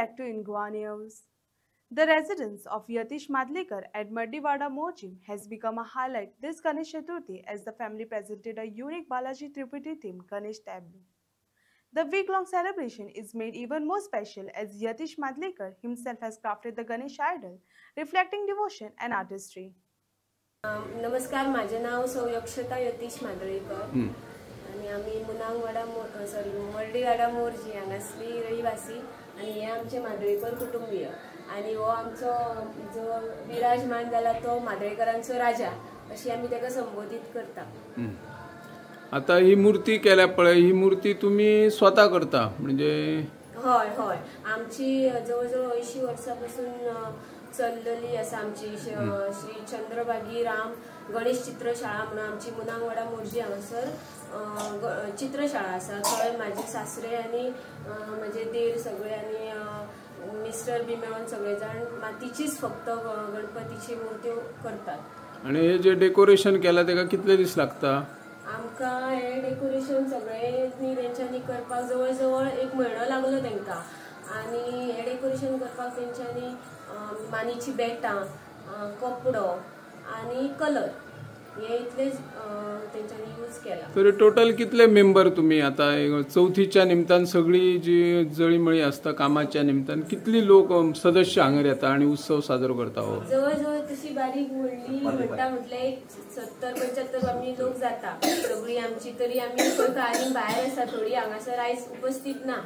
back to Ingwa News. The residence of Yatish Madlekar at Maddiwada Morjim has become a highlight this Ganesh Chaturthi as the family presented a unique Balaji Tripudi themed Ganesh tableau. The week-long celebration is made even more special as Yatish Madlekar himself has crafted the Ganesh idol, reflecting devotion and artistry. नमस्कार, माझे नाव सौयक्षता यतीश मादळेकर आणि आम्ही मुनांगवाडा मर्डीवाडा मोरजी हांगासली रहिवासी आणि हे आमचे मादळेकर कुटुंबीय आणि हो आमचो जो विराजमान जाला तो मादळेकरांचो राजा अशी आम्ही ताका संबोधित करता। आता ही मूर्ती केल्या पळय ही मूर्ती तुम्ही स्वतः करता म्हणजे? हय हय, आमची जवळजवळ 80 वर्षांपासून चललेली असा आमची श्री चंद्रभागी राम गणेश चित्रशाळा म्हणून आमची मुनांगवाडा मोरजी हांगासर चित्रशाळा आसा। थंय माझे सासरे आणि माझे देर सगळे आणि मिस्टर बी मेळून सगळे जाण मातीचीच फक्त गणपतीची मूर्ती करतात। आणि हे जे डेकोरेशन केला तेका कितले दीस लागता? आमका हे डेकोरेशन सगळे तेंच्यांनी करपाक जवळजवळ 1 महिनो लागलो तेंका आणि हे डेकोरेशन करपाक तेंच्यांनी मानीची बेटां, कपडो आणि कलर हे इतलेच तेंच्यांनी यूज केला। तर टोटल कितले मेंबर तुम्ही आता चौथीच्या निमतान सगळी जी जळीमळी असता कामाच्या निमतान कितली लोक सदस्य हांगर येता आणि उत्सव साजरो करता? हो, जवळजवळ तशी बारीक म्हणली म्हटले 70-75 आम्ही लोक जाता सगळी आमची। तरी आम्ही आणि बाहेर आसा थोडी हांगासर आयज उपस्थित ना।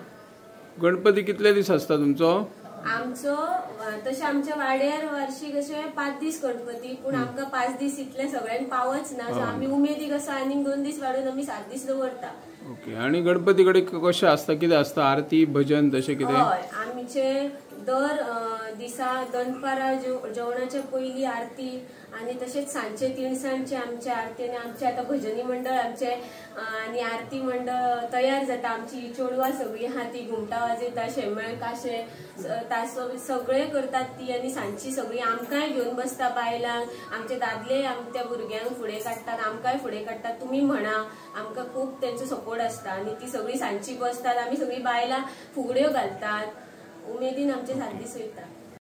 गणपती कितले दीस असता तुमचो? आमचो तशें आमच्या वाड्यार वार्षिक अशे 5 दीस गणपती, पण आमकां 5 दीस इतले सगळ्यांक पावच ना, सो आमी उमेदीक आसा आनी 2 दीस वाडून आमी 7 दीस दवरता। ओके, आणि गणपती कडेन कशें आसता, कितें आसता, आरती भजन तशें कितें? हय, आमचे दर दिसा दनपारा जेवणाच्या पयली आरती आणि तसेच सांजचे तिणसांचे आमचे आरती आणि आमचे आता भजनी मंडळ आमचे आणि आरती मंडळ तयार जाता। आमची चोडवा सगळी हाती घुमटा वाजयता, शेमेळ काशे तासो सगळे करतात ती आणि सांजची सगळी आमकांय घेवन बसता बायलांक, आमचे दादले आमच्या भुरग्यांक फुडें काडटात, आमकांय फुडें काडटात। तुम्ही म्हणा, आमकां खूब तेंचो सपोर्ट आसता आणि ती सगळी सांजची बसतात, आमी सगळी बायलां फुगड्यो घालतात, उमेदीन आमचे 7 दीस वयता।